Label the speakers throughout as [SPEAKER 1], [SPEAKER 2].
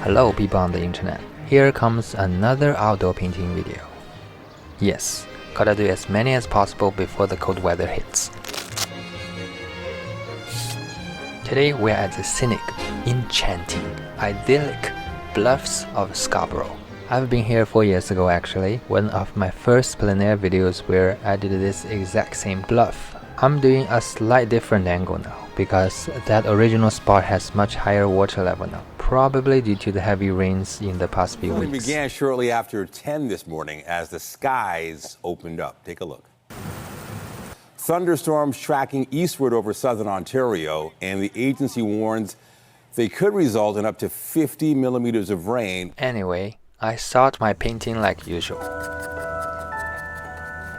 [SPEAKER 1] Hello people on the internet, here comes another outdoor painting video. Yes, gotta do as many as possible before the cold weather hits. Today we're at the scenic, enchanting, idyllic Bluffs of Scarborough. I've been here 4 years ago actually, one of my first plein air videos where I did this exact same bluff. I'm doing a slight different angle now because that original spot has much higher water level now, probably due to the heavy rains in the past few weeks.
[SPEAKER 2] We began shortly after 10 this morning as the skies opened up. Take a look. Thunderstorms tracking eastward over southern Ontario, and the agency warns they could result in up to 50 millimeters of rain.
[SPEAKER 1] Anyway, I start my painting like usual,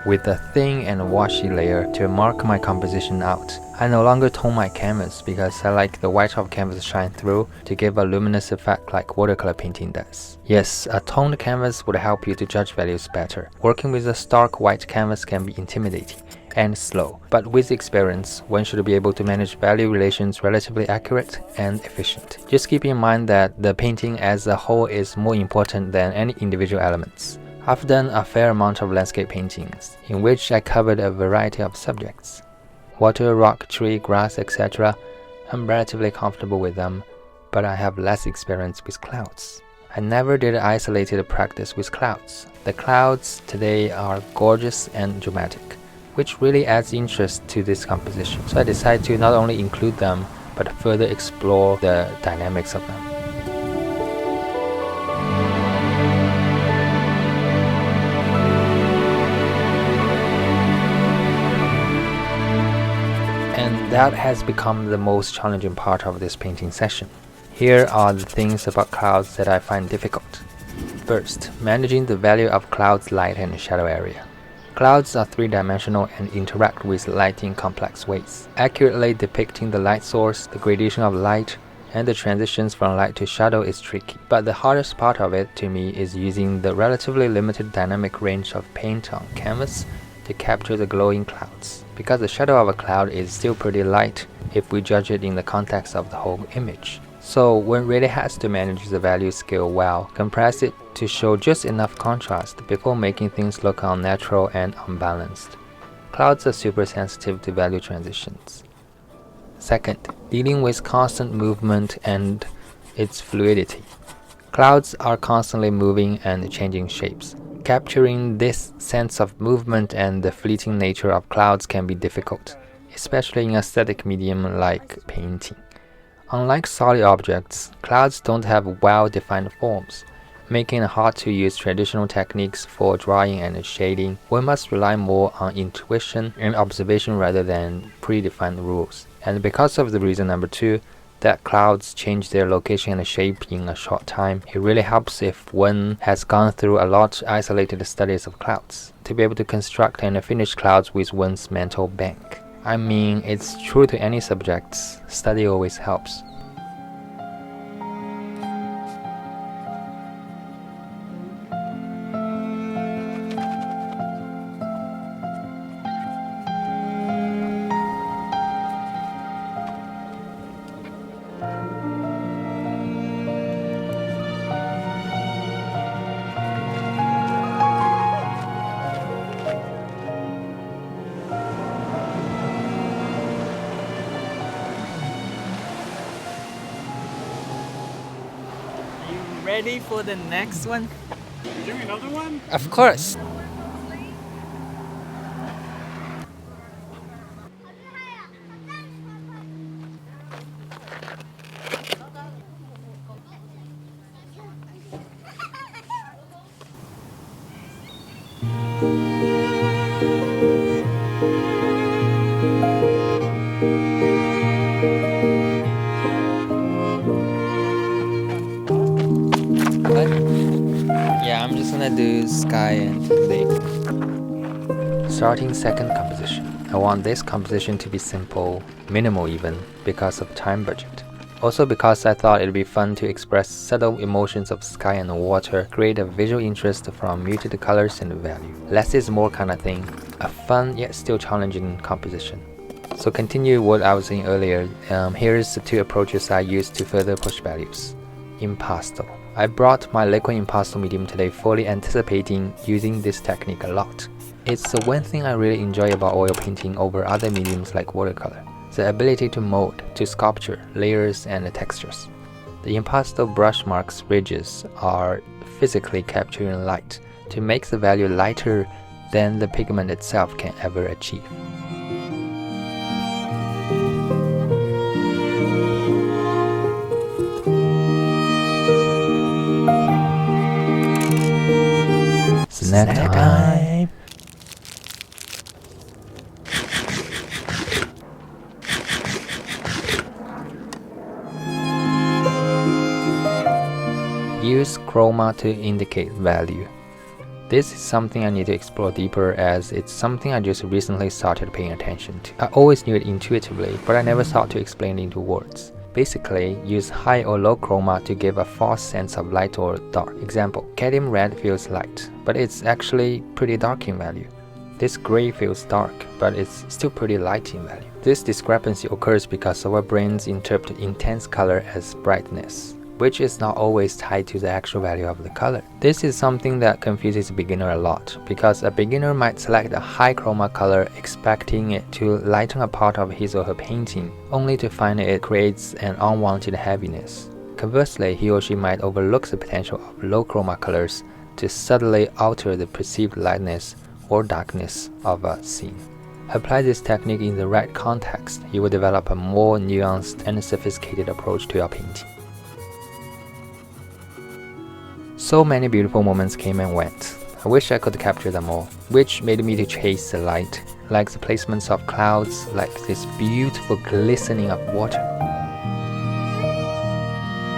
[SPEAKER 1] with a thin and washy layer to mark my composition out. I no longer tone my canvas because I like the white of canvas shine through to give a luminous effect like watercolor painting does. Yes, a toned canvas would help you to judge values better. Working with a stark white canvas can be intimidating and slow, but with experience, one should be able to manage value relations relatively accurate and efficient. Just keep in mind that the painting as a whole is more important than any individual elements. I've done a fair amount of landscape paintings, in which I covered a variety of subjects. Water, rock, tree, grass, etc. I'm relatively comfortable with them, but I have less experience with clouds. I never did isolated practice with clouds. The clouds today are gorgeous and dramatic, which really adds interest to this composition. So I decided to not only include them, but further explore the dynamics of them. And that has become the most challenging part of this painting session. Here are the things about clouds that I find difficult. First, managing the value of clouds' light and shadow area. Clouds are three-dimensional and interact with light in complex ways. Accurately depicting the light source, the gradation of light, and the transitions from light to shadow is tricky. But the hardest part of it to me is using the relatively limited dynamic range of paint on canvas to capture the glowing clouds, because the shadow of a cloud is still pretty light if we judge it in the context of the whole image. So one really has to manage the value scale well, compress it to show just enough contrast before making things look unnatural and unbalanced. Clouds are super sensitive to value transitions. Second, dealing with constant movement and its fluidity. Clouds are constantly moving and changing shapes. Capturing this sense of movement and the fleeting nature of clouds can be difficult, especially in a static medium like painting. Unlike solid objects, clouds don't have well-defined forms, making it hard to use traditional techniques for drawing and shading. One must rely more on intuition and observation rather than predefined rules. And because of the reason number 2, that clouds change their location and shape in a short time, it really helps if one has gone through a lot of isolated studies of clouds to be able to construct and finish clouds with one's mental bank. I mean, it's true to any subjects, study always helps.
[SPEAKER 3] Ready for the next one?
[SPEAKER 4] You doing another one?
[SPEAKER 3] Of course. Yeah, I'm just gonna do sky and lake.
[SPEAKER 1] Starting second composition. I want this composition to be simple, minimal even, because of time budget. Also because I thought it'd be fun to express subtle emotions of sky and water, create a visual interest from muted colors and value. Less is more kind of thing, a fun yet still challenging composition. So continue what I was saying earlier, here's the two approaches I used to further push values. impasto. I brought my liquid impasto medium today, fully anticipating using this technique a lot. It's the one thing I really enjoy about oil painting over other mediums like watercolor, the ability to mold, to sculpture, layers and textures. The impasto brush marks ridges are physically capturing light to make the value lighter than the pigment itself can ever achieve. Snack time! Use chroma to indicate value. This is something I need to explore deeper, as it's something I just recently started paying attention to. I always knew it intuitively, but I never thought to explain it into words. Basically, use high or low chroma to give a false sense of light or dark. Example, cadmium red feels light, but it's actually pretty dark in value. This gray feels dark, but it's still pretty light in value. This discrepancy occurs because our brains interpret intense color as brightness, which is not always tied to the actual value of the color. This is something that confuses a beginner a lot, because a beginner might select a high chroma color expecting it to lighten a part of his or her painting, only to find it creates an unwanted heaviness. Conversely, he or she might overlook the potential of low chroma colors to subtly alter the perceived lightness or darkness of a scene. Apply this technique in the right context, you will develop a more nuanced and sophisticated approach to your painting. So many beautiful moments came and went. I wish I could capture them all, which made me to chase the light, like the placements of clouds, like this beautiful glistening of water.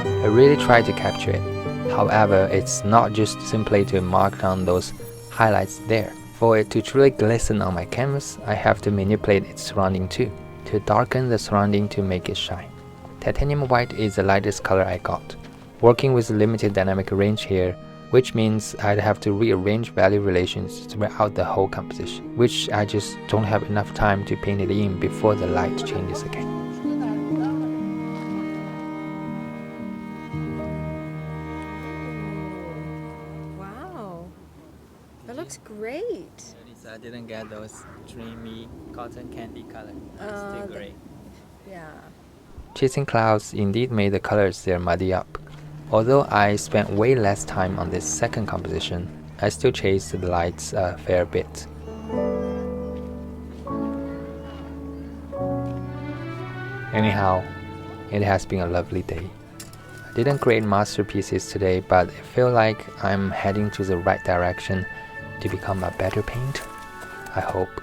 [SPEAKER 1] I really tried to capture it. However, it's not just simply to mark down those highlights there. For it to truly glisten on my canvas, I have to manipulate its surrounding too, to darken the surrounding to make it shine. Titanium white is the lightest color I got. Working with limited dynamic range here, which means I'd have to rearrange value relations throughout the whole composition, which I just don't have enough time to paint it in before the light changes again.
[SPEAKER 5] Wow, that looks great.
[SPEAKER 3] I didn't get those dreamy cotton candy color. It's still great.
[SPEAKER 5] Yeah.
[SPEAKER 1] Chasing clouds indeed made the colors there muddy up. Although I spent way less time on this second composition, I still chased the lights a fair bit. Anyhow, it has been a lovely day. I didn't create masterpieces today, but I feel like I'm heading to the right direction to become a better painter. I hope.